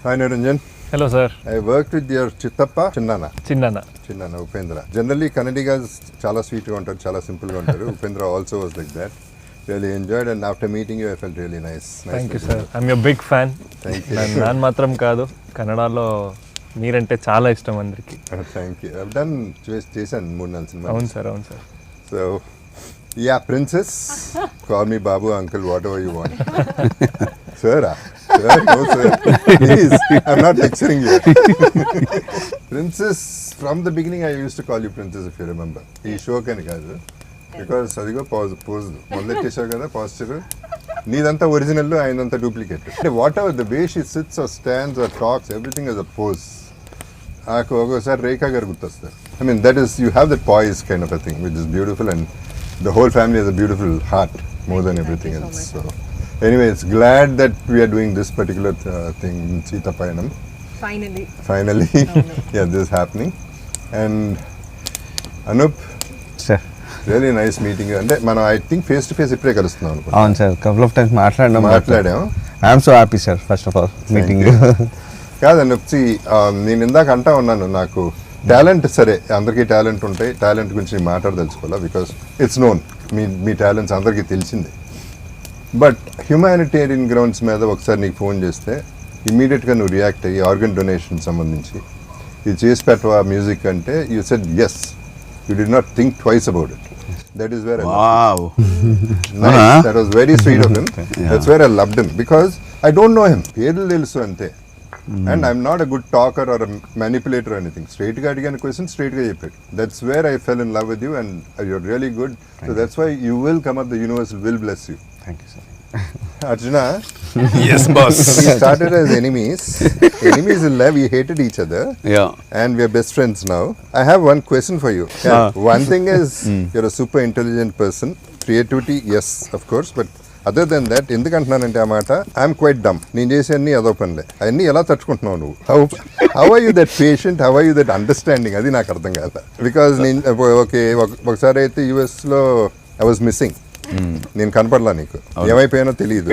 Hi Niranjan. Hello sir. I worked with your Chittappa Chinnana Upendra. Generally Kannadigas chala sweet ga untaru, chala simple ga untaru. Upendra also was like that. Really enjoyed, and after meeting you I felt really nice. Thank you sir. I'm your big fan. Thank you. Nan matram kaadu, Kannadalo meerante chaala ishtam andariki. Thank you. I've done Jason Moonal cinema. Avunu sir. So yeah, princess, call me Babu, uncle, whatever you want. Sir, no sir, please, I'm not lecturing you. Princess, from the beginning I used to call you princess, if you remember. Ee show kani kaadu, because adigo pose mollatteshavu kada posture needanta original ayindanta duplicate. Whatever the way she sits or stands or talks, everything is a pose. Naaku okosari Rekha garu gurtostharu. I mean, that is, you have that poise kind of a thing, which is beautiful, and the whole family has a beautiful heart more than everything else. So anyway, it's glad that we are doing this particular thing in Sita Payanam. Finally. Yeah, this is happening. And Anup, sir, really nice meeting you. And man, I think face to face ippre kalustunnam anukunta. అవును sir, couple of times మాట్లాడాం. I am so happy sir, first of all meeting you. కాదు Anup, నేను ఇందాక అంటా ఉన్నాను, నాకు talent సరే, అందరికీ టాలెంట్ ఉంటాయి, టాలెంట్ గురించి నేను మాట్లాడదలుచుకోవాలా, బికాస్ ఇట్స్ నోన్, మీ టాలెంట్స్ అందరికీ తెలిసిందే. బట్ హ్యూమానిటేరియన్ గ్రౌండ్స్ మీద ఒకసారి నీకు ఫోన్ చేస్తే ఇమీడియట్గా నువ్వు రియాక్ట్ అయ్యి ఆర్గన్ డొనేషన్ సంబంధించి ఇది చేసి పెట్టవా మ్యూజిక్ అంటే, you said yes, you did not think twice about it. That is where that was very sweet of him. That's where I loved him, because I don't know him, పేర్లు తెలుసు అంతే. And I'm not a good talker or a manipulator or anything. Straight ga adigana question, straight ga cheppadu. That's where I fell in love with you, and you're really good. So that's why you will come up, the universe will bless you. Thank you sir. Arjuna, Yes, boss. we started as enemies in love, we hated each other. Yeah. And we are best friends now. I have one question for you. One thing is, you're a super intelligent person. Creativity, yes, of course, but other than that, ఎందుకంటున్నానంటే ఆ మాట, I'm quite డమ్. నేను చేసే అన్ని అదో పనులే, అవన్నీ ఎలా తట్టుకుంటున్నావు నువ్వు? How are you that patient, how are you that understanding, అది నాకు అర్థం కాదు. బికాజ్ నేను ఓకే, ఒకసారి అయితే యూఎస్లో ఐ వాజ్ మిస్సింగ్, నేను కనపడలా, నీకు ఏమైపోయానో తెలియదు,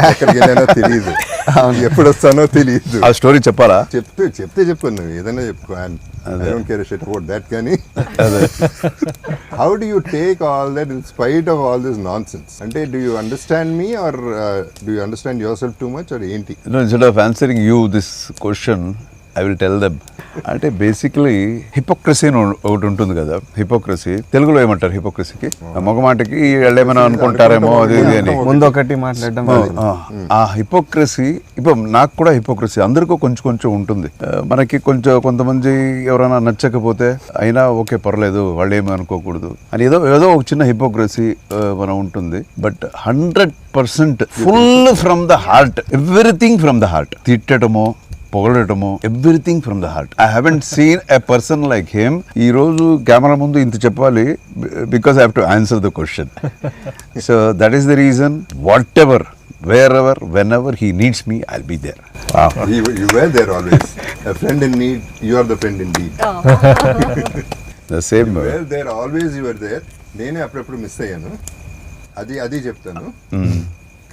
ఎక్కడికి వెళ్ళానో తెలియదు, ఎప్పుడు వస్తానో తెలియదు. ఆ స్టోరీ చెప్పాలా? చెప్తే చెప్పు, నువ్వు ఏదైనా చెప్పుకో, I don't care a shit about that, కానీ how do you take all that in spite of all this nonsense? అంటే do you understand me, or do you understand yourself too much, or ఏంటి? No, instead of answering you this question, I will tell them. అంటే basically hypocrisy అని ఒకటి ఉంటుంది కదా. Hypocrisy తెలుగులో ఏమంటారు? హిపోక్రసీకి మొగమాటకి ఏమైనా అనుకుంటారేమో అది ఇది అని ముందు ఒకటి మాట్లాడడం. ఆ హిపోక్రసీ, ఇప్పుడు నాకు కూడా హిపోక్రసీ అందరికీ కొంచెం ఉంటుంది. మనకి కొంతమంది ఎవరైనా నచ్చకపోతే అయినా ఓకే పర్లేదు, వాళ్ళు ఏమి అనుకోకూడదు అని ఏదో ఒక చిన్న హిపోక్రసీ మనం ఉంటుంది. But 100% full from the heart, everything from the heart. తిట్టడమో పొగడటము, everything from the heart. I haven't seen a person like him. ఈ రోజు కెమెరా ముందు ఇంత చెప్పాలి, because I have to answer the question. So that is the reason, whatever, wherever, whenever he needs me, I'll be there. Wow. You were there always. A friend in need, you are the friend indeed. The same. You were there always, you were there. నేనే అప్పుడప్పుడు miss అయ్యాను, అది చెప్తాను.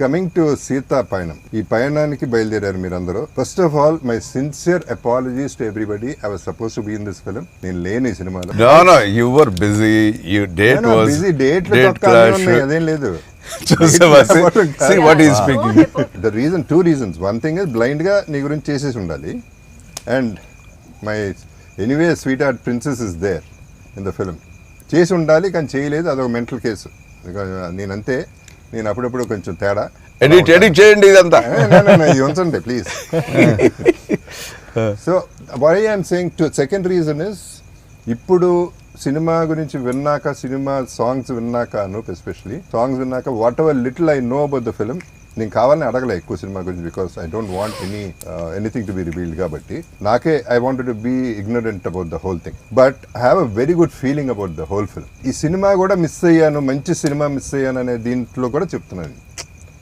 Coming to Sita పయనం, ఈ పయనానికి బయలుదేరారు మీరందరూ. First of all, my sincere apologies to everybody. I was suppose to be in this film. నేను లేని సినిమాలో. No, you were busy. Your date was busy. Date clash. అదేం లేదు. See what he is speaking. The reason, two reasons. One thing is, blind గా నీ గురించి చేసేసి ఉండాలి, and my anyway sweetheart princess is there in the film. చేసి ఉండాలి కానీ చేయలేదు, అదొక మెంటల్ కేసు. నేనంతే, నేను అప్పుడప్పుడు కొంచెం తేడా. ఎడిట్ చేయండి ఇదంతా, ఇది ఉంచండి please. So why I'm saying to, second reason is, ఇప్పుడు సినిమా గురించి విన్నాక, సినిమా సాంగ్స్ విన్నాక, ఎస్పెషలీ సాంగ్స్ విన్నాక, whatever little I know about the film, నేను కావాలని అడగలే ఎక్కువ సినిమా గురించి, because I don't want anything to be revealed. కాబట్టి నాకే I wanted to be ignorant about the whole thing, but I have a very good feeling about the whole film. ఈ cinema కూడా miss అయ్యాను, మంచి cinema miss అయ్యాను అనే దీంట్లో కూడా చెప్తున్నాను.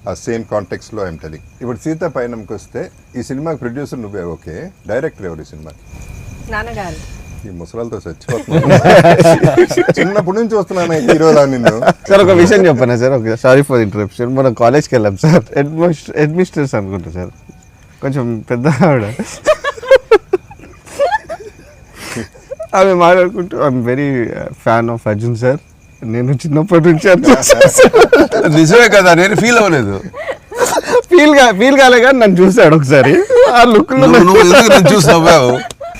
ఆ సేమ్ కాంటెక్స్లో ఐఎమ్ టెలింగ్. ఇప్పుడు సీతా పయనంకి వస్తే, ఈ సినిమాకి ప్రొడ్యూసర్ నువ్వే, ఓకే, డైరెక్టర్ ఎవరు ఈ సినిమాకి? నాన్నగారు. ఈ ముసలాలతో చచ్చిపోతున్నాను, చిన్నప్పటి నుంచి వస్తున్నాను హీరోలా నిన్ను. సార్ ఒక విషయం చెప్పనా సార్, సారీ ఫర్ ఇంటరప్షన్. మనం కాలేజ్కి వెళ్ళాం సార్, హెడ్ మిస్టర్స్ అనుకుంటా సార్, కొంచెం పెద్ద ఆవిడ. ఆమె మాట్లాడుకుంటూ I'm very fan of Arjun sir, నేను చిన్నప్పటి నుంచి నిజమే కదా, నేను ఫీల్ అవ్వలేదు. ఫీల్ కాలే కానీ నన్ను చూసాడు ఒకసారి. ఆ లుక్ నువ్వు ఎందుకు నన్ను చూసి నవ్వావు?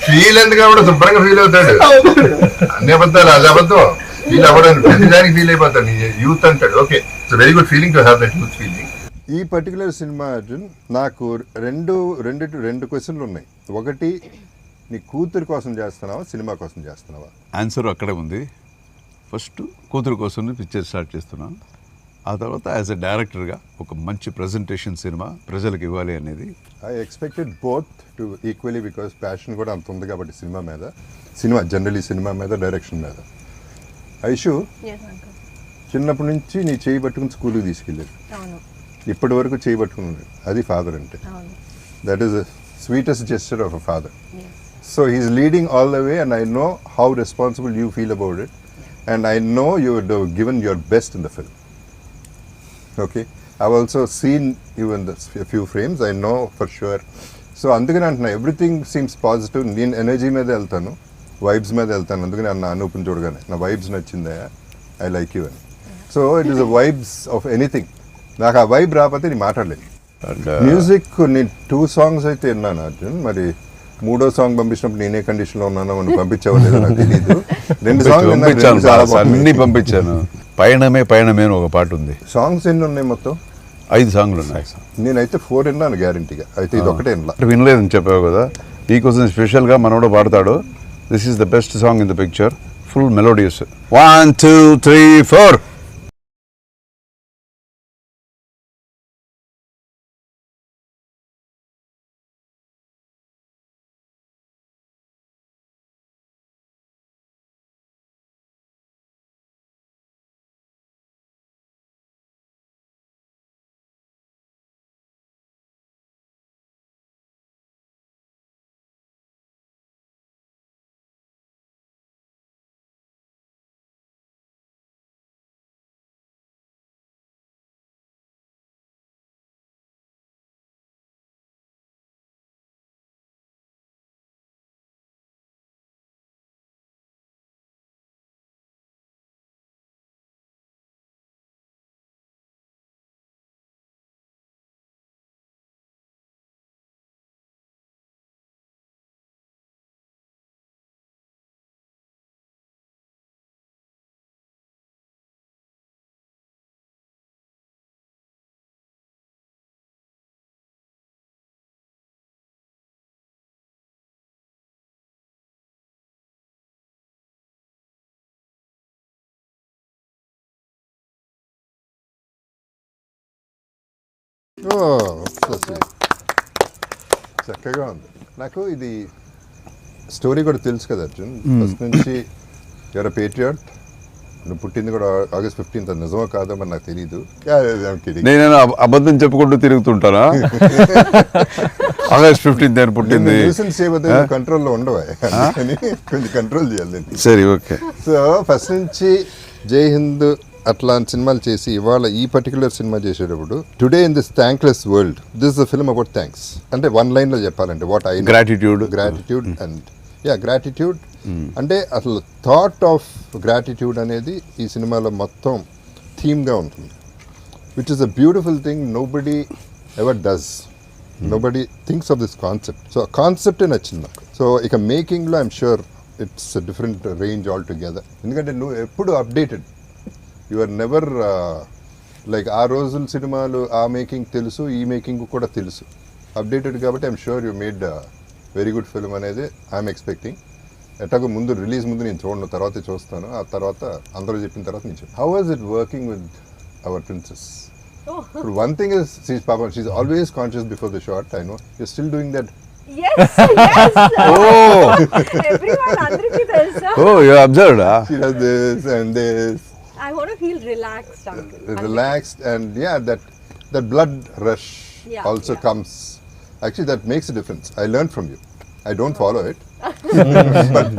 ఫీల్ ఎందుకు అవ్వడం, శుభ్రంగా ఫీల్ అవుతాడు. అన్ని అబద్ధాలు, అది అబద్ధం. ఫీల్ అవ్వడానికి ప్రతిదానికి ఫీల్ అయిపోతాడు. యూత్ అంటాడు. Okay, it's very good feeling to have that youth feeling. ఈ పర్టికులర్ సినిమా అర్జున్, నాకు రెండు క్వశ్చన్లు ఉన్నాయి. ఒకటి, నీ కూతురు కోసం చేస్తున్నావా, సినిమా కోసం చేస్తున్నావా? ఆన్సర్ అక్కడే ఉంది. ఫస్ట్ కూతురు కోసం పిక్చర్ స్టార్ట్ చేస్తున్నాను. ఆ తర్వాత యాజ్ ఎ డైరెక్టర్గా ఒక మంచి ప్రజెంటేషన్ సినిమా ప్రజలకు ఇవ్వాలి అనేది. I expected both to equally, because passion కూడా అంత ఉంది కాబట్టి సినిమా జనరలీ సినిమా మీద, డైరెక్షన్ మీద. ఐషు, చిన్నప్పటి నుంచి నీ చేయి పట్టుకుని స్కూల్కి తీసుకెళ్ళారు, ఇప్పటి వరకు చేయి పట్టుకున్నాడు. అది ఫాదర్ అంటే. That is the sweetest gesture of a father. So he is leading all the way, and I know how responsible you feel about it, and I know you given your best in the film. Okay, I've also seen you in a few frames, I know for sure. So అందుకని అంటున్నా, everything seems positive. నేను energy మీద వెళ్తాను, vibes మీద వెళ్తాను. అందుకని అన్న అనూపుని చూడగానే నా వైబ్స్ నచ్చిందా, ఐ లైక్ యూ అని. So it is the vibes of anything. నాకు ఆ వైబ్ రాకపోతే నేను మాట్లాడలేదు. మ్యూజిక్ నేను 2 songs అయితే విన్నాను అర్జున్. మరి 3వ సాంగ్ పంపించినప్పుడు నేనే కండిషన్లో ఉన్నానో, మనం పంపించావో లేదో నాకు తెలియదు. 2 songs అన్ని పంపించాను. పయనమే అని ఒక పాట ఉంది. సాంగ్స్ ఎన్ని ఉన్నాయి మొత్తం? 5 సాంగ్లు ఉన్నాయి. నేనైతే 4 విన్నాను గ్యారంటీగా. అయితే ఇది ఒకటే వినలేదని చెప్పావు కదా, నీకోసం స్పెషల్గా మనోడు పాడతాడు. This is the best song in the picture, full melodious. 1 2 3 4. చక్కగా ఉంది. నాకు ఇది స్టోరీ కూడా తెలుసు కదా అర్జున్, ఫస్ట్ నుంచి. యువర్ పేట్రియాట్, నువ్వు పుట్టింది కూడా August 15th. అది నిజమో కాదో మరి నాకు తెలీదు. నేను అబద్ధం చెప్పుకుంటూ తిరుగుతుంటానా? August 15th నేను పుట్టింది. కంట్రోల్లో ఉండవా, కొంచెం కంట్రోల్ చేయాలి. సరే, ఓకే. సో ఫస్ట్ నుంచి జై హింద్ అట్లాంటి సినిమాలు చేసి ఇవాళ ఈ పర్టికులర్ సినిమా చేసేటప్పుడు, today in this thankless world, this is the film about thanks. అంటే 1 line లో చెప్పాలంటే what I gratitude and gratitude. అంటే అసలు థాట్ ఆఫ్ గ్రాటిట్యూడ్ అనేది ఈ సినిమాలో మొత్తం థీమ్గా ఉంటుంది, which is a beautiful thing. Nobody ever does, nobody thinks of this concept. So ఆ కాన్సెప్టే నచ్చింది నాకు. సో ఇక మేకింగ్లో I'm sure it's different range all together. ఎందుకంటే నువ్వు ఎప్పుడు updated, you are never like ఆ రోజుల సినిమాలు ఆ మేకింగ్ తెలుసు, ఈ మేకింగ్ కూడా తెలుసు, అప్డేటెడ్. కాబట్టి I'm sure you made very good film అనేది ఐఎమ్ ఎక్స్పెక్టింగ్. ఎట్లాగో ముందు రిలీజ్ ముందు నేను చూడను, తర్వాత చూస్తాను. ఆ తర్వాత అందరూ చెప్పిన తర్వాత నేను చెప్పాను. How was it working with our princess? One thing is she's always conscious before the shot. I know you're still doing that. Yes. Oh. Everyone అందరికీ తెలుసా? Oh, you observed, huh? She does this and this. I want to feel relaxed, uncle. Relaxed, and yeah, that blood rush also Yeah. comes. Actually, that makes a difference. I learned from you. I don't follow it, but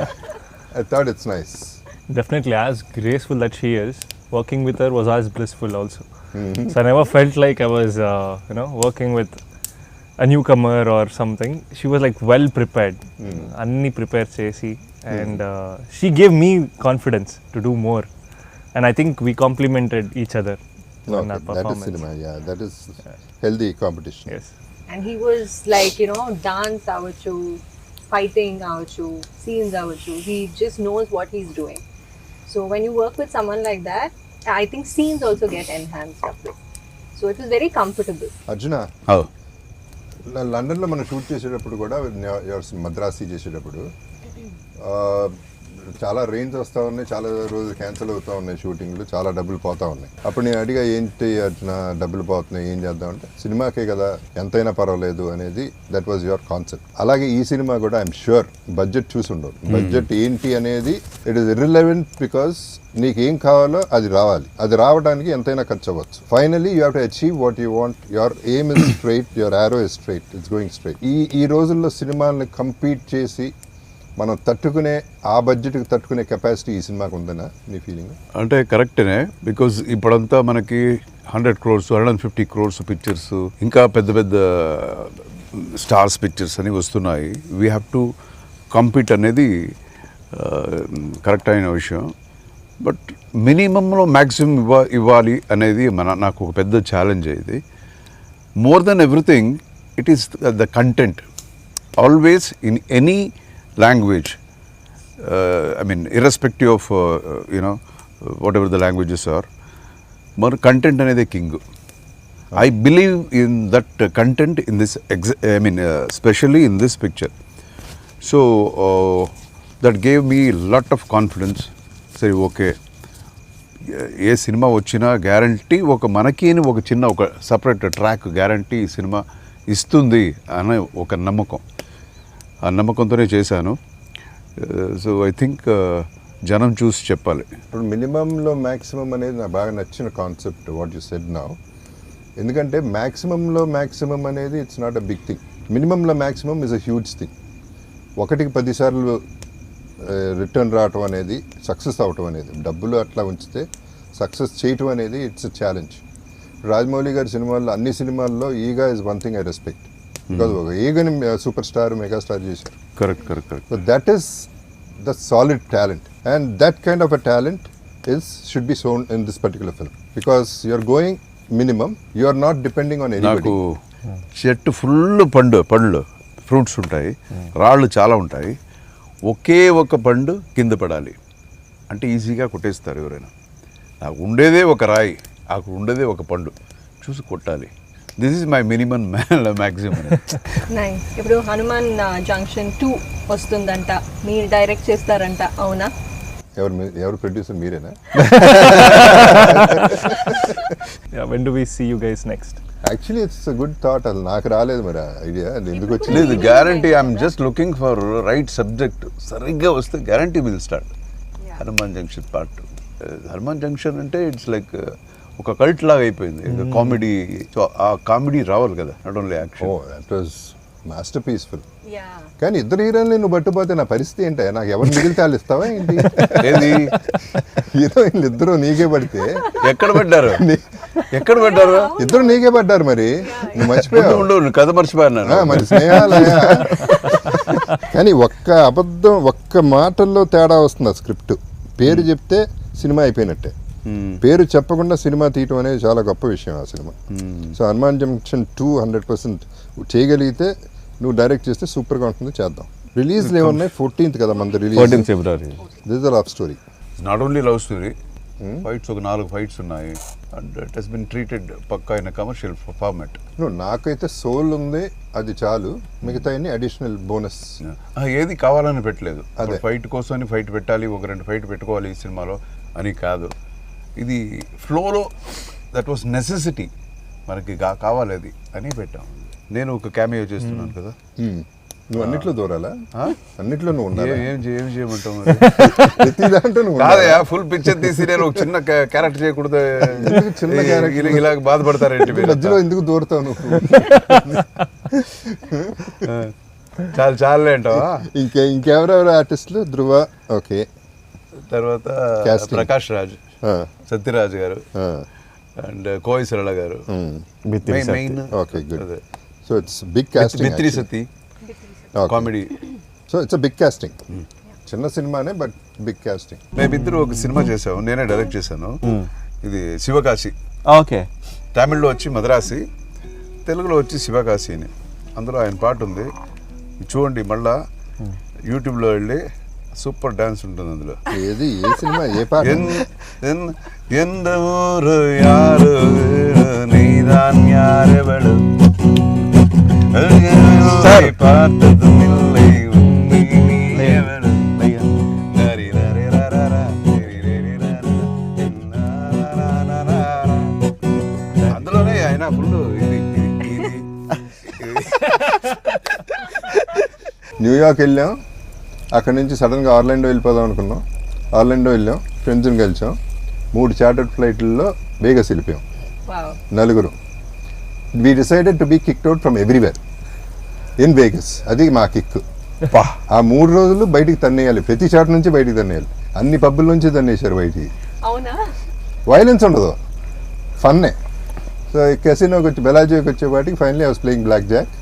I thought it's nice. Definitely, as graceful that she is, working with her was as blissful also. So I never felt like I was, working with a newcomer or something, she was like well prepared. Anni prepare chesi, and she gave me confidence to do more. And I think we complemented each other in our that is performance. cinema. Yeah, that is healthy competition. Yes. And he was like, you know, dance avachu, fighting avachu, scenes avachu. He just knows what he's doing. So when you work with someone like that, I think scenes also get enhanced a bit. So it was very comfortable. Arjuna Oh. లండన్లో మనం shoot చేసేటప్పుడు కూడా మద్రాసి చేసేటప్పుడు చాలా rains వస్తూ ఉన్నాయి, చాలా రోజులు క్యాన్సిల్ అవుతూ ఉన్నాయి షూటింగ్లు, చాలా డబ్బులు పోతూ ఉన్నాయి. అప్పుడు నేను అడిగా ఏంటి అర్జున డబ్బులు పోతున్నాయి ఏం చేద్దాం అంటే సినిమాకే కదా ఎంతైనా పర్వాలేదు అనేది. That was your concept. అలాగే ఈ సినిమా కూడా ఐఎమ్ ష్యూర్ బడ్జెట్ చూసి ఉండవు. బడ్జెట్ ఏంటి అనేది ఇట్ ఈస్ ఇర్రిలవెంట్, బికాస్ నీకు ఏం కావాలో అది రావాలి. అది రావడానికి ఎంతైనా ఖర్చు అవ్వచ్చు. Finally you have to achieve what you want. Your aim is straight, your arrow is straight, it's going straight. ఈ రోజుల్లో సినిమాల్ని కంపీట్ చేసి మనం తట్టుకునే ఆ బడ్జెట్కి తట్టుకునే కెపాసిటీ ఈ సినిమాకి ఉందనా నీ ఫీలింగ్? అంటే కరెక్టేనే, బికాజ్ ఇప్పుడంతా మనకి 100 crores 150 crores పిక్చర్స్, ఇంకా పెద్ద పెద్ద స్టార్స్ పిక్చర్స్ అని వస్తున్నాయి. వీ హ్యావ్ టు కంపీట్ అనేది కరెక్ట్ అయిన విషయం. బట్ మినిమంలో మ్యాక్సిమం ఇవ్వాలి అనేది నాకు ఒక పెద్ద ఛాలెంజ్ ఇది. More than everything it is the content. Always in any language, I mean irrespective of whatever the languages are, more content anede king. I believe in that content in this especially in this picture. So that gave me a lot of confidence. Say okay, A cinema వచ్చినా guarantee ఒక మనకి ఒక చిన్న ఒక separate track guarantee ఈ cinema ఇస్తుంది అనే ఒక నమ్మకం. ఆ నమ్మకంతోనే చేశాను. సో ఐ థింక్ జనం చూసి చెప్పాలి. ఇప్పుడు మినిమంలో మ్యాక్సిమం అనేది నాకు బాగా నచ్చిన concept what you said now. ఎందుకంటే మ్యాక్సిమంలో మ్యాక్సిమం అనేది it's not a big thing. మినిమంలో maximum is a huge thing. 1కి 10 సార్లు రిటర్న్ రావటం అనేది, సక్సెస్ అవటం అనేది, డబ్బులు అట్లా ఉంచితే సక్సెస్ చేయటం అనేది ఇట్స్ అ ఛాలెంజ్. రాజమౌళి గారి సినిమాల్లో అన్ని సినిమాల్లో Eega is one thing I respect. Because ఒక ఈగని సూపర్ స్టార్ మెగాస్టార్ చేశారు. Correct. So that is the solid talent, and that kind of a talent should be shown in this particular film. Because you're going minimum, you're not depending on anybody. నాకు చెట్టు full పండ్లు fruits ఉంటాయి, రాళ్ళు చాలా ఉంటాయి. ఒకే ఒక పండు కింద పడాలి అంటే ఈజీగా కొట్టేస్తారు ఎవరైనా. నాకు ఉండేదే ఒక రాయి, నాకు ఉండేదే ఒక పండు, చూసి కొట్టాలి. This is my minimum maximum. Nice. ఇప్పుడు హనుమాన్ జంక్షన్ 2 వస్తుందంట, మీరు డైరెక్ట్ చేస్తారంట, అవునా? ఎవరు ప్రొడ్యూసర్ మీరేనా? Yeah, when do we see you guys next? Actually it's a good thought. అది నాకు రాలేదు మరి ఐడియా, ఎందుకు వచ్చింది? లేదు, guarantee I'm just looking for right subject. సరిగ్గా వస్తే guarantee will start. Hanuman junction part 2. Hanuman junction అంటే ఇట్స్ లైక్ ఒక కల్ట్ లాగా అయిపోయింది. కామెడీ, ఆ కామెడీ రావాలి కదా, not only action. That was master peaceful. Yeah. కానీ ఇద్దరు హీరోయిన్లు నువ్వు పట్టుపోతే నా పరిస్థితి ఏంటి? నాకు ఎవరు మిగిలితే వాళ్ళు ఇస్తావా ఏంటి? ఏది హీరోయిన్లు ఇద్దరు నీకే పడితే ఎక్కడ పెట్టారు? ఎక్కడ పెట్టారు? ఇద్దరు నీకే పడ్డారు. మరి నువ్వు మర్చిపోయావు. ఉండు, కథ మర్చిపోయాను. మరి స్నేహాలయా. కానీ ఒక్క అబద్ధం, ఒక్క మాటల్లో తేడా వస్తుంది. ఆ స్క్రిప్ట్ పేరు చెప్తే సినిమా అయిపోయినట్టే. పేరు చెప్పకుండా సినిమా తీయటం అనేది చాలా గొప్ప విషయం ఆ సినిమా. సో హనుమాన్ జంక్షన్ 2 100% చేయగలిగితే, నువ్వు డైరెక్ట్ చేస్తే సూపర్గా ఉంటుంది. చేద్దాం. రిలీజ్లు ఏమున్నాయి? 14th కదా మన release. 14th February. This is a love story. Not only love story, fights ఒక 4 ఫైట్స్ ఉన్నాయి. And it has been treated పక్కా ఇన్ కమర్షియల్ ఫార్మాట్. నాకైతే సోల్ ఉంది, అది చాలు. మిగతా అడిషనల్ బోనస్ ఏది కావాలని పెట్టలేదు. అదే. ఫైట్ కోసం ఫైట్ పెట్టాలి, ఒక 2 ఫైట్ పెట్టుకోవాలి ఈ సినిమాలో అని కాదు. ఇది ఫ్లోలో దట్ వాస్ నెసెసిటీ, మనకి కావాలి అది అని పెట్టాం. నేను ఒక క్యామియో చేస్తున్నాను కదా. నువ్వు అన్నిట్లో దూరాలా? అన్నిట్లో నువ్వు ఉండాలి. ఏం చేయమంటావు? ప్రతి దాంట్లో నువ్వు కాదయా, ఫుల్ పిక్చర్ తీసి నేను ఒక చిన్న క్యారెక్టర్ చేయకూడదు. చిన్న క్యారెక్టర్ ఇలా బాధపడతారేంటి మీరు? మధ్యలో ఎందుకు దూరుతావు నువ్వు? చాలే అంటావా? ఇంకెవరెవరు ఆర్టిస్టులు? ధృవ, ఓకే. తర్వాత Prakash Raj, Sathyaraj garu, and Kovai Sarala garu. Okay, good. So it's big casting. Bithiri Sathi comedy. So it's a big casting. చిన్న సినిమానే బట్ బిగ్ కాస్టింగ్. మేమిద్దరు ఒక సినిమా చేసాము, నేనే డైరెక్ట్ చేశాను. ఇది శివకాశి. ఓకే. తమిళ్లో వచ్చి మద్రాసి, తెలుగులో వచ్చి శివకాశి అని. అందులో ఆయన పాట ఉంది, చూడండి మళ్ళా యూట్యూబ్లో వెళ్ళి సూపర్ డాన్స్ ఉంటుంది అందులో. ఏది ఏ సినిమా ఏ పాట? எந்த ஊரு யாரு நீதான் யாரெவளு பார்த்ததும் இல்லை உண்மை நீயவளு. అందులోనే ఆయన ఫుల్ ఇది న్యూయార్క్ వెళ్ళాం, అక్కడ నుంచి సడన్గా ఆర్లాండో వెళ్ళిపోదాం అనుకున్నాం. ఆర్లాండో వెళ్ళాం, ఫ్రెండ్స్ని కలిసాం, 3 చార్టర్డ్ ఫ్లైట్లలో వేగస్ వెళ్ళిపోయాం, Wow. నలుగురు. We decided to be kicked out from everywhere in Vegas. అది మా కిక్. ఆ 3 రోజులు బయటికి తన్నేయాలి, ప్రతి చాట్ నుంచి బయటికి తన్నేయాలి. అన్ని పబ్బుల నుంచి తన్నేశారు బయటికి. అవునా? వైలెన్స్ ఉండదు, ఫన్నే. సో కెసినోకి వచ్చి బెలాజియోకి వచ్చేపాటికి finally I was playing blackjack.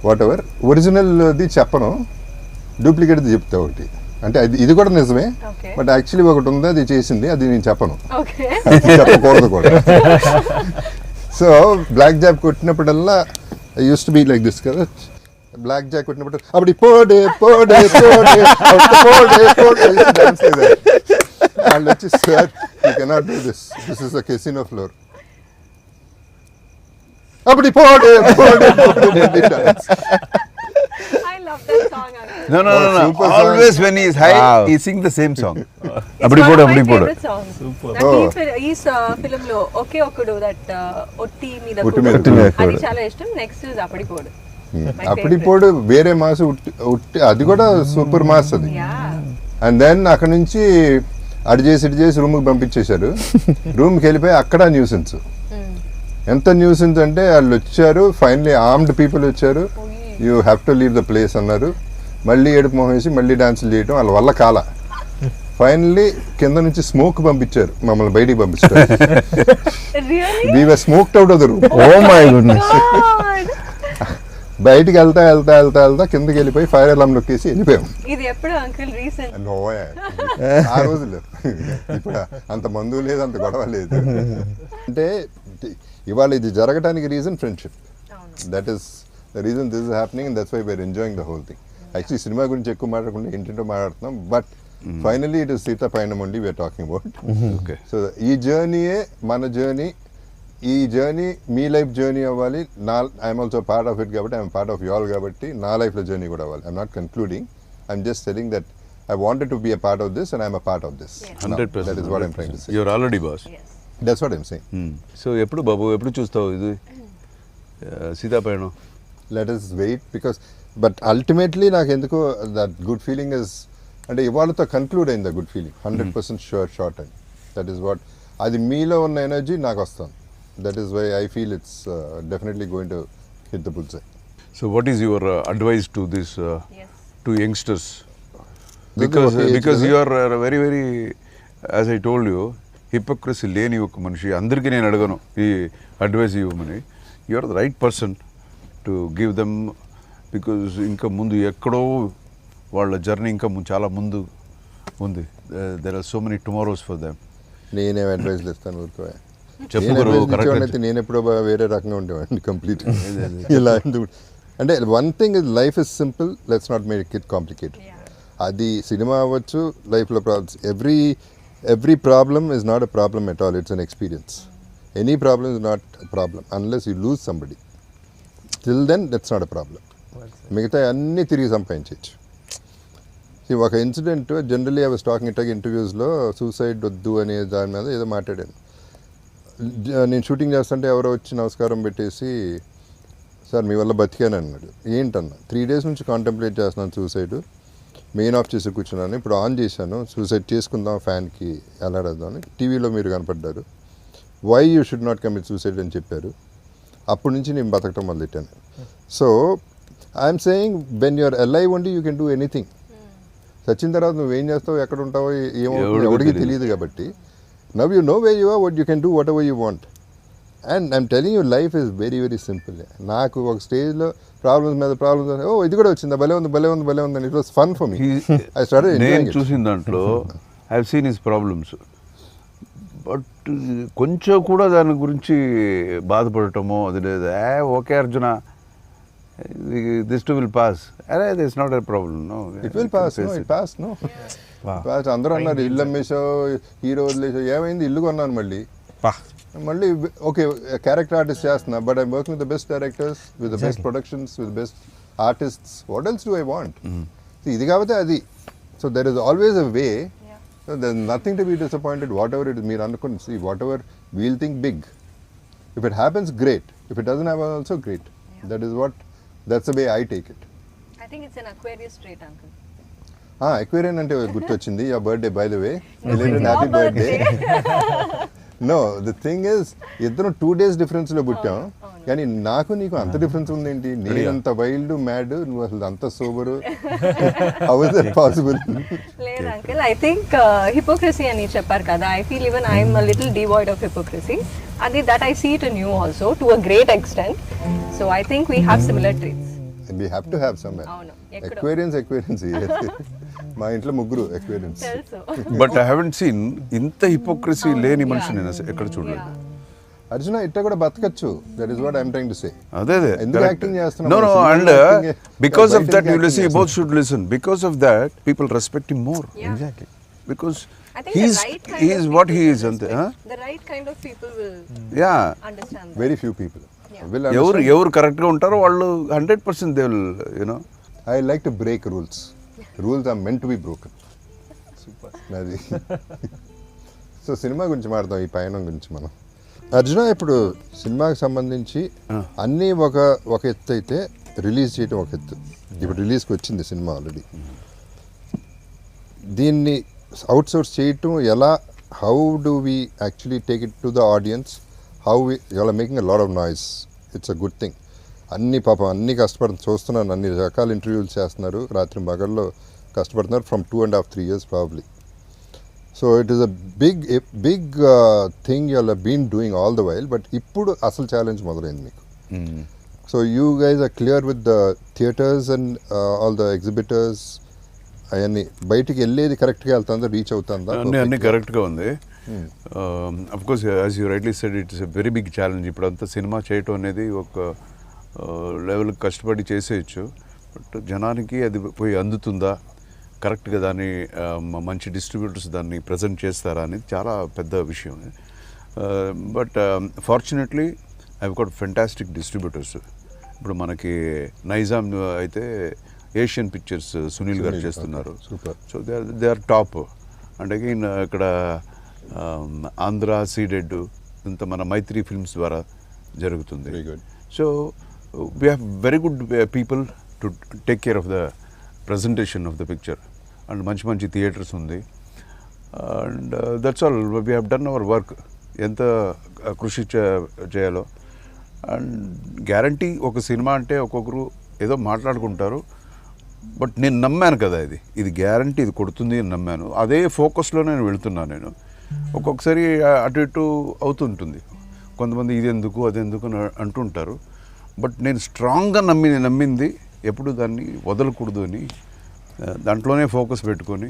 Whatever, ఒరిజినల్ది చెప్పను, డూప్లికేట్ది చెప్తా ఒకటి. అంటే ఇది కూడా నిజమే, Okay. బట్ యాక్చువల్లీ ఒకటి ఉంది, అది చేసింది, అది నేను చెప్పను, Okay. చెప్పకూడదు కూడా. సో బ్లాక్ జాక్ కొట్టినప్పుడల్లా I used to be like this కదా. బ్లాక్ జాక్ కొట్టినప్పుడు అప్పుడు పోడే పోడే పోడే పోడే పోడే డాన్స్ లేదు. వాళ్ళు వచ్చి sir you cannot do this, this is a casino floor. అప్పుడు పోడే పోడే పోడే dance. I love that song. Uncle. No, no, no, no. Super song. Always when he is high, Wow. he sing the same song. It's Abdi one podu, of my abdi podu. favorite songs. Super. నాకు ఈ film లో ఒకే ఒక్కడు that ఒట్టి మీద ఒట్టి కుడు. మీద కుడు. అది చాలా ఇష్టం. నెక్స్ట్ అప్పటి పోడు. My అప్పుడు favorite. ఇప్పుడు వేరే మాస్ ఉట్టి అది కూడా సూపర్ మాస్ అది. Yeah. అండ్ దెన్ అక్కడ నుంచి అటు చేసి రూమ్కి పంపించేశారు. రూమ్కి వెళ్ళిపోయి అక్కడ న్యూసెన్స్. ఎంత న్యూసెన్స్ అంటే వాళ్ళు వచ్చారు, ఫైనలీ ఆర్మ్డ్ పీపుల్ వచ్చారు, you have to leave the place అన్నారు. మళ్ళీ ఏడుపు మొహం వేసి మళ్ళీ డాన్సులు చేయడం వాళ్ళ వల్ల కాల. ఫైనల్లీ కింద నుంచి స్మోక్ పంపించారు, మమ్మల్ని బయటికి పంపించారు. Really? We were smoked out of the room. Oh my goodness. God. బయటికి వెళ్తా కిందకి వెళ్ళిపోయి ఫైర్ అలారం నొక్కేసి వెళ్ళిపోయాం. ఇది ఎప్పుడు అంకుల్ రీసెంట్? నోయా ఆ రోజులు ఇప్పుడు అంత మందు లేదు, అంత గొడవ లేదు. అంటే ఇవాళ ఇది జరగడానికి reason friendship. That is the reason this is happening and that's why we're enjoying the whole thing. Actually cinema గురించి ఎక్కువ మాట్లాడకుండా ఏంటంటో మాట్లాడుతున్నాం, but finally it is Seetha పైన only we're talking about. Okay. So ఈ జర్నీయే మన జర్నీ. ఈ జర్నీ మీ లైఫ్ జర్నీ అవ్వాలి. I'm also part of it కాబట్టి I'm part of you all కాబట్టి నా లైఫ్లో జర్నీ కూడా అవ్వాలి. I'm not concluding, I'm just telling that I wanted to be a part of this and I'm a part of this. 100%. That is what I'm trying to say. You're already boss. That's what I'm saying. So ఎప్పుడు బాబు ఎప్పుడు చూస్తావు ఇది సీతాపయణం? Let us wait because, but ultimately నాకు ఎందుకో that good feeling is, అంటే ఇవాళతో conclude అయింది ఆ good feeling. 100% sure shot and that is what, అది మీలో ఉన్న ఎనర్జీ నాకు వస్తుంది. That is why I feel it's definitely going to hit the bullseye. So what is your advice to this Yes. To youngsters? Because you are very very, as I told you, hypocrisy లేని ఒక మనిషి. అందరికీ నేను అడగను ఈ advice ఇవ్వమని. You are the right person to give them, because ఇంకా ముందు ఎక్కడో వాళ్ళ జర్నీ ఇంకా చాలా ముందు ఉంది. There are so many tomorrows for them. నేనేం అడ్వైస్ ఇస్తాను ఊరుకో. చెప్పు గురు, అయితే నేను ఎప్పుడో వేరే రకంగా ఉండేవాడిని కంప్లీట్. ఇలా ఎందుకు అంటే one thing is life is simple, let's not make it complicated. అది సినిమా అవ్వచ్చు, లైఫ్లో problems, every problem is not a problem at all, it's an experience. Any problem is not a problem unless you lose somebody. Till then that's not a problem. మిగతా అన్నీ తిరిగి సంపాదించవచ్చు. ఒక incident, generally I was talking it ఇంటర్వ్యూస్లో, suicide వద్దు అనే దాని మీద ఏదో మాట్లాడాను. నేను షూటింగ్ చేస్తుంటే ఎవరో వచ్చి నమస్కారం పెట్టేసి, సార్ మీ వల్ల బతికాను అన్నాడు. ఏంటన్నా, 3 days నుంచి కాంటెంప్లేట్ చేస్తున్నాను సూసైడ్, మెయిన్ ఆఫ్ చేసి కూర్చున్నాను, ఇప్పుడు ఆన్ చేశాను, సూసైడ్ చేసుకుందాం ఫ్యాన్కి ఎలాడదామని, టీవీలో మీరు కనపడ్డారు, why you should not commit suicide అని చెప్పారు. అప్పటి నుంచి నేను బతకటం మొదలెట్టాను. So I'm saying when you're alive only you can do anything. చచ్చిన తర్వాత నువ్వేం చేస్తావు, ఎక్కడ ఉంటావో ఏమో ఎవరికి తెలియదు. కాబట్టి now you know way you are, what you can do whatever you want. And I'm telling you life is very very simple. నాకు ఒక స్టేజ్లో ప్రాబ్లమ్స్ మీద ప్రాబ్లమ్స్, ఓ ఇది కూడా వచ్చిందా, భలే ఉంది అని. It was fun for me. I started నేను ఎంజాయింగ్ ఇట్. చూసిన దాంట్లో I have seen his problems, but కొంచెం కూడా దాని గురించి బాధపడటమో అది లేదు. Okay Arjuna, this too will pass, అరే this not a problem, no it will pass. No it pass. No pass. అందరూ అన్నారు ఇల్లు అమ్మేసావు, హీరో వదిలేసావు. ఏమైంది, ఇల్లు కొన్నాను మళ్ళీ ఓకే క్యారెక్టర్ ఆర్టిస్ట్ చేస్తున్నా, but I'm working with the best directors, with the best productions, with best artists. What else do I want? ఇది కాబట్టి అది. So there is always a way. There is nothing to be disappointed whatever it is. మీరు అనుకుని see whatever we'll think big. If it happens great, if it doesn't happen also great. That is what, that's the way I take it. I think it's an Aquarius trait, uncle. Aquarian అంటే గుర్తొచ్చింది. Your birthday by the way, related happy birthday. Know the thing is, ఇద్దరు 2 days difference లో పుట్టాం, కానీ నాకు నీకు అంత difference ఉందేంటి? నేనంత వైల్డ్ మ్యాడ్, నువ్వు అసలు అంత sober. How is that possible? లేదు అంకుల్, ఐ థింక్ హిపోక్రసీ అని చెప్పారు కదా. I feel even I'm a little devoid of hypocrisy. అది that I see it in you also to a great extent. So I think we have similar traits. We have to have some. అవును, ఎక్కడో. Aquarians. మా ఇంట్లో ముగ్గురు Aquarians. తెలుసు. But I haven't seen ఇంత hypocrisy లేని మనిషి నేను ఎక్కడ చూడలేదు. అర్జున ఇట్ట కూడా బతకచ్చు. That is what I'm trying to say. అదే ఎందుకు యాక్టింగ్ చేస్తున్నావు? No and Acting- because of బయట that you acting see both చేస్తున్నావు. Should listen. Because of that people respect him more. Exactly. బికాస్ I think the right kind he is of what he people is will అంతే. respect. The right kind of people will yeah, understand that. Very few people will ఎవరు understand. ఎవరు కరెక్ట్గా ఉంటారో వాళ్ళు 100% they will you know. I like to break rules. Rules are meant to be broken. అది. So cinema గురించి మాట్లాడదాం, ఈ పయనం గురించి మనం. అర్జున, ఇప్పుడు సినిమాకి సంబంధించి అన్నీ ఒక ఎత్తు అయితే, రిలీజ్ చేయడం ఒక ఎత్తు. ఇప్పుడు రిలీజ్కి వచ్చింది సినిమా ఆల్రెడీ. దీన్ని అవుట్ సోర్స్ చేయటం ఎలా? How do we actually take it to the audience? How you are making a lot of noise. It's a good thing. అన్ని కష్టపడుతుంది చూస్తున్నాను. అన్ని రకాల ఇంటర్వ్యూలు చేస్తున్నారు, రాత్రి మగల్లో కష్టపడుతున్నారు from 2.5-3 years probably. So it is a big thing you are been doing all the while. But ఇప్పుడు అసలు ఛాలెంజ్ మొదలైంది మీకు. So you guys are clear with the theatres and all the exhibitors. అవన్నీ బయటికి వెళ్ళేది కరెక్ట్గా వెళ్తుందా, రీచ్ అవుతుందా? అన్నీ కరెక్ట్గా ఉంది. Of course as you rightly said, it's a very big challenge. ఇప్పుడు అంతా సినిమా చేయటం అనేది ఒక లెవెల్కి కష్టపడి చేసేయచ్చు. బట్ జనానికి అది పోయి అందుతుందా, కరెక్ట్గా దాన్ని మంచి డిస్ట్రిబ్యూటర్స్ దాన్ని ప్రజెంట్ చేస్తారా అనేది చాలా పెద్ద విషయం. But fortunately I got fantastic distributors. ఇప్పుడు మనకి నైజాం అయితే ఏషియన్ పిక్చర్స్ సునీల్ గారు చేస్తున్నారు. So they are top. And again ఇక్కడ ఆంధ్ర సీడెడ్ ఇంత మన మైత్రి ఫిల్మ్స్ ద్వారా జరుగుతుంది. Very good. So we have very good people to take care of the presentation of the picture. And మంచి థియేటర్స్ ఉంది. And that's all. We have done our work. ఎంత కృషి చేయాలో. అండ్ గ్యారంటీ ఒక సినిమా అంటే ఒక్కొక్కరు ఏదో మాట్లాడుకుంటారు, బట్ నేను నమ్మాను కదా, ఇది గ్యారంటీ ఇది కొడుతుంది అని నమ్మాను. అదే ఫోకస్లో నేను వెళ్తున్నాను. నేను ఒక్కొక్కసారి అటు ఇటు అవుతుంటుంది. కొంతమంది ఇది ఎందుకు అదెందుకు అని అంటుంటారు. బట్ నేను స్ట్రాంగ్గా నమ్మింది ఎప్పుడు దాన్ని వదలకూడదు అని దాంట్లోనే ఫోకస్ పెట్టుకొని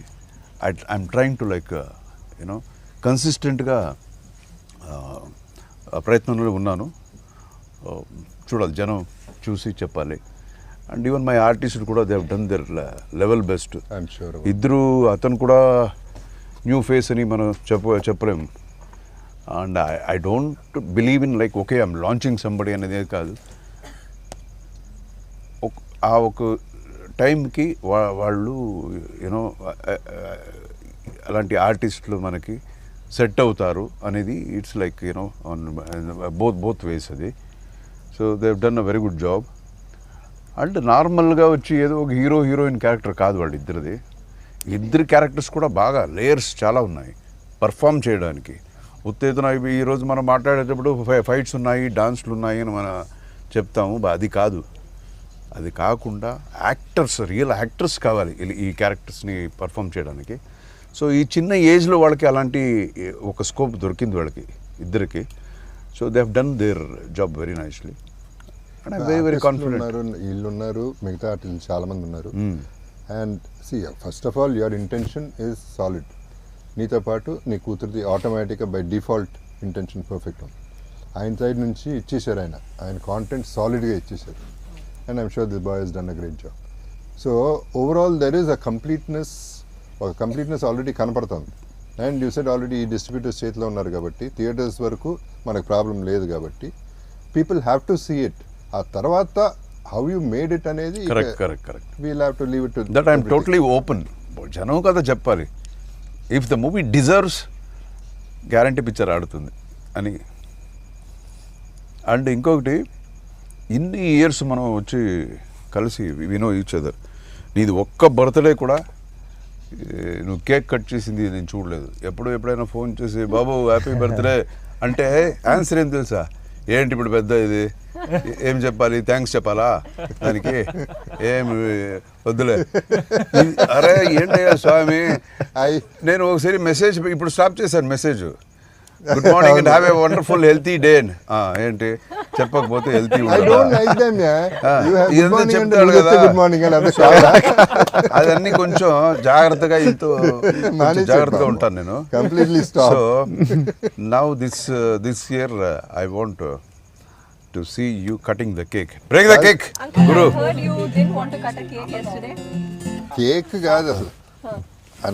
I'm trying to like you know కన్సిస్టెంట్గా ప్రయత్నంలో ఉన్నాను. చూడాలి, జనం చూసి చెప్పాలి. అండ్ ఈవెన్ మై ఆర్టిస్ట్ కూడా they have done there level best. I'm sure. ఇద్దరు, అతను కూడా న్యూ ఫేస్ అని మనం చెప్పలేము. And I don't believe in like okay I'm launching somebody అనేది కాదు. ఆ ఒక టైంకి వాళ్ళు యూనో అలాంటి ఆర్టిస్టులు మనకి సెట్ అవుతారు అనేది it's like you know on both ways అది. So they have done a very good job. And నార్మల్గా వచ్చి ఏదో ఒక హీరోయిన్ క్యారెక్టర్ కాదు వాళ్ళిద్దరిది. ఇద్దరు క్యారెక్టర్స్ కూడా బాగా లేయర్స్ చాలా ఉన్నాయి పర్ఫామ్ చేయడానికి. ఉత్తేజన ఈరోజు మనం మాట్లాడేటప్పుడు ఫైట్స్ ఉన్నాయి, డాన్స్లు ఉన్నాయి అని మనం చెప్తాము. అది కాదు. అది కాకుండా యాక్టర్స్, రియల్ యాక్టర్స్ కావాలి ఈ క్యారెక్టర్స్ని పర్ఫామ్ చేయడానికి. సో ఈ చిన్న ఏజ్లో వాళ్ళకి అలాంటి ఒక స్కోప్ దొరికింది వాళ్ళకి ఇద్దరికి. So they have done their job very nicely and I very confident. ఉన్నారు, వీళ్ళు ఉన్నారు, మిగతా ఆర్టిస్టులు చాలా మంది ఉన్నారు. And see first of all your intention is solid. నీతో పాటు నీ కూతురిది ఆటోమేటిక్గా బై డిఫాల్ట్ ఇంటెన్షన్ పర్ఫెక్ట్ ఉంది. ఆయన సైడ్ నుంచి ఇచ్చేసారు, ఆయన కాంటెంట్ సాలిడ్గా ఇచ్చేసారు. And I'm sure this boy he's done a great job. So overall there is a completeness, ఒక కంప్లీట్నెస్ ఆల్రెడీ కనపడుతుంది. అండ్ యూ సెడ్ ఆల్రెడీ ఈ డిస్ట్రిబ్యూటర్స్ చేతిలో ఉన్నారు కాబట్టి థియేటర్స్ వరకు మనకు ప్రాబ్లం లేదు కాబట్టి people have to see it. ఆ తర్వాత హౌ యూ మేడ్ ఇట్ అనేది correct we'll have to leave it to that I'm totally open. జనం కదా చెప్పాలి. If the movie deserves, guarantee picture ఆడుతుంది అని. అండ్ ఇంకొకటి, ఇన్ని ఇయర్స్ మనం వచ్చి కలిసి వి నో ఈచ్ అదర్. నీది ఒక్క బర్త్డే కూడా నువ్వు కేక్ కట్ చేసింది నేను చూడలేదు. ఎప్పుడైనా ఫోన్ చేసి బాబు హ్యాపీ బర్త్డే అంటే ఆన్సర్ ఏం తెలుసా? ఏంటి ఇప్పుడు పెద్ద ఇది, ఏం చెప్పాలి, థ్యాంక్స్ చెప్పాలా దానికి, ఏం వద్దులే. అరే ఏంటయ్యా స్వామి, నేను ఒకసారి మెసేజ్ ఇప్పుడు స్టాప్ చేశాను message, good morning and have a wonderful healthy day. ఏంటి చెప్పకపోతే హెల్తీ చెప్తాడు కదా. అదన్నీ కొంచెం జాగ్రత్తగా జాగ్రత్తగా ఉంటాను నేను. So now this year I want to see you cutting the cake. Break the cake, Uncle, Guru. I heard you didn't want to cut a cake yesterday. Cake కాదు అసలు,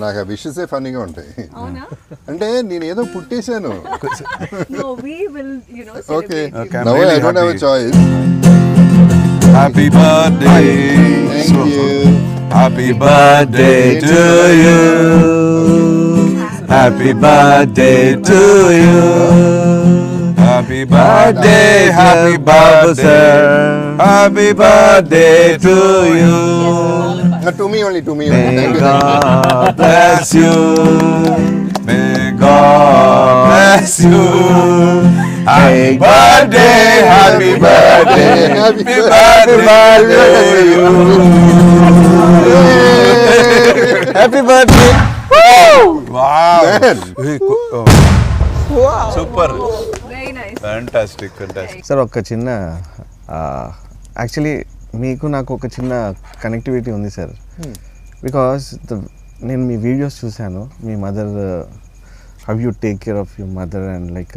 నాకు ఆ విషెసే ఫన్నీగా ఉంటాయి. అవునా? అంటే నేను ఏదో పుట్టేశాను. No, we will, okay, celebrate you. Now I don't have a choice. Happy birthday. Thank you. Happy birthday to you. Happy birthday to you. Happy birthday, happy birthday to you. To me only. May Thank you. God bless you. May God bless you. Happy birthday to you. Happy birthday. Wow. Man. Super. Very nice. Fantastic. Sir ఒక చిన్న actually మీకు నాకు ఒక చిన్న connectivity ఉంది sir. Because నేను మీ videos చూశాను, మీ mother, how you take care of your mother and like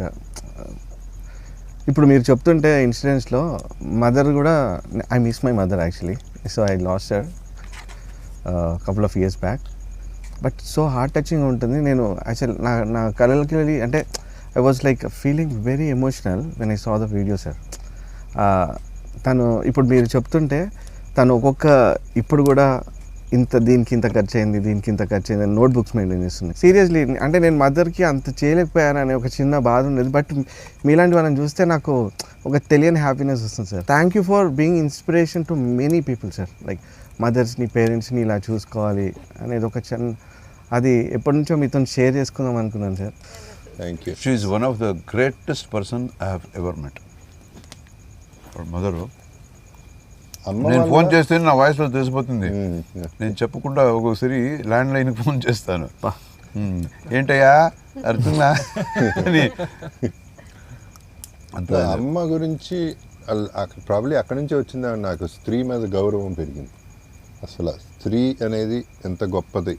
ఇప్పుడు మీరు చెప్తుంటే ఇన్సిడెంట్స్లో మదర్ కూడా, I miss my mother actually. So I lost her couple of years back. But so heart touching ఉంటుంది. నేను యాక్చువల్ నా కళలకి వెళ్ళి అంటే I was like feeling very emotional when I saw the video sir. తను ఇప్పుడు మీరు చెప్తుంటే తను ఇప్పుడు కూడా దీనికి ఇంత ఖర్చు అయింది, దీనికి ఇంత ఖర్చు అయింది అని నోట్బుక్స్ మెయింటైన్ చేస్తుంది. సీరియస్లీ అంటే నేను మదర్కి అంత చేయలేకపోయాననే ఒక చిన్న బాధ ఉండేది. బట్ మీలాంటి వాళ్ళని చూస్తే నాకు ఒక తెలియని హ్యాపీనెస్ వస్తుంది sir. Thank you for being inspiration to many people sir. Like మదర్స్ని, పేరెంట్స్ని ఇలా చూసుకోవాలి అనేది ఒక అది ఎప్పటి నుంచో మీతో షేర్ చేసుకుందాం అనుకున్నాను sir. Thank you. She is one of the greatest person I have ever met. Her mother. నేను ఫోన్ చేస్తే నా వాయిస్లో తెలిసిపోతుంది. నేను చెప్పకుండా ఒక్కొక్కసారి ల్యాండ్ లైన్కి ఫోన్ చేస్తాను, ఏంటయ్యా అర్థంగా అని. అంత అమ్మ గురించి ప్రాబ్లీ అక్కడి నుంచి వచ్చిందా నాకు స్త్రీ మీద గౌరవం పెరిగింది. అసలు స్త్రీ అనేది ఎంత గొప్పది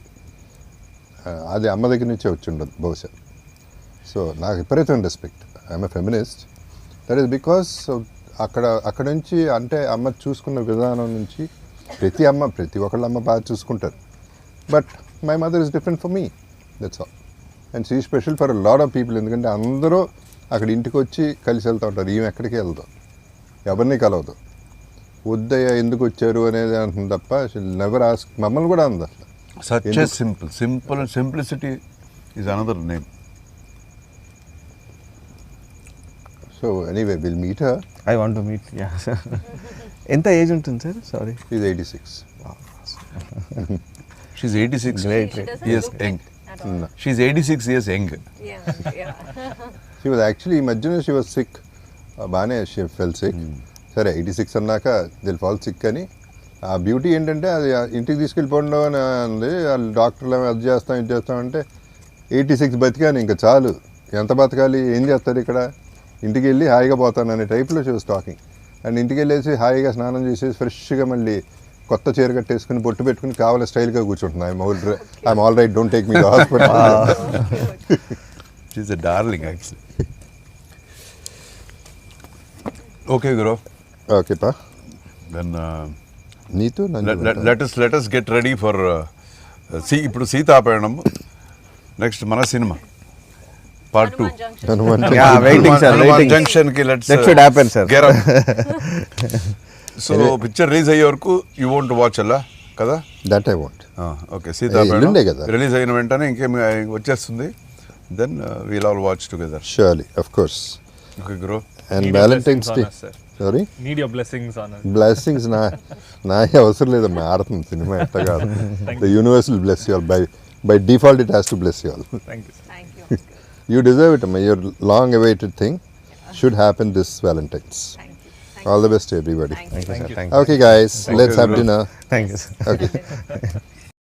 అది అమ్మ దగ్గర నుంచే వచ్చి ఉండదు బహుశా. సో నాకు విపరీతం respect. I'm a feminist. That is because అక్కడ నుంచి అంటే అమ్మ చూసుకున్న విధానం నుంచి ప్రతి ఒక్కళ్ళ అమ్మ బాగా చూసుకుంటారు. But my mother is different for me, that's all. And she special for lot of people. ఎందుకంటే అందరూ అక్కడ ఇంటికి వచ్చి కలిసి వెళ్తూ ఉంటారు. ఈమె ఎక్కడికి వెళ్తాం, ఎవరిని కలవదు. వద్దయ్య ఎందుకు వచ్చారు అనేది అంటుంది తప్ప నెవర్ ఆస్క్. మమ్మల్ని కూడా అంది అసలు. Such a simple and simplicity is another name. So anyway, we'll meet her. I want to meet. Yeah sir. ఎంత ఏజ్ ఉంటుంది sir? Sorry. She's 86. She's 86 Great. years young. She's 86 years young. Yeah. She was actually, ఈ మధ్యన she was sick. బాగానే she fell sick. సరే 86 అన్నాక they'll fall sick అని. ఆ beauty ఏంటంటే అది ఇంటికి తీసుకెళ్ళిపోండు అని అంది. వాళ్ళు డాక్టర్లు అది చేస్తాం ఇది చేస్తాం అంటే 86 బతికాను ఇంకా చాలు. ఎంత బతకాలి, ఏం చేస్తారు ఇక్కడ, ఇంటికి వెళ్ళి హాయిగా పోతాను అనే టైప్లో షీ వాస్ టాకింగ్. అండ్ ఇంటికి వెళ్ళేసి హాయిగా స్నానం చేసేసి ఫ్రెష్గా మళ్ళీ కొత్త చీర కట్టేసుకుని బొట్టు పెట్టుకుని కావాలి స్టైల్గా కూర్చుంటున్నా. I'm all right, don't take me to hospital. She is a darling actually. Okay గురు, ఓకే పా, దెన్ నీతో let us get ready for ఇప్పుడు సీతాపయణం. నెక్స్ట్ మన cinema part 2 Yeah, waiting, sir, waiting. Junction కి let's That should happen, sir. So picture release అయ్యే వరకు you want watch అలా కదా? That I want. Okay, Seethapayanam ఎల్లుండే కదా రిలీజ్ అయిన వెంటనే ఇంకేం వచ్చేస్తుంది. Then we'll all watch together. Surely, of course. Okay Guru. And Need your Valentine's day, blessings on us, sir. Sorry, Need your blessings on us. Blessings నా అవసరం లేదమ్మా, ఆడుతుంది సినిమా ఎట్ట కాదు. The universe will bless you all. By default it has to bless you all. Thank you, sir. Thank you. You deserve it, amma. Your long awaited thing should happen this Valentine's. Thank you. All the best to everybody. Thank Thank you, sir. you. Thank you. Okay guys, let's have Guru. dinner. Thank you, sir. Okay.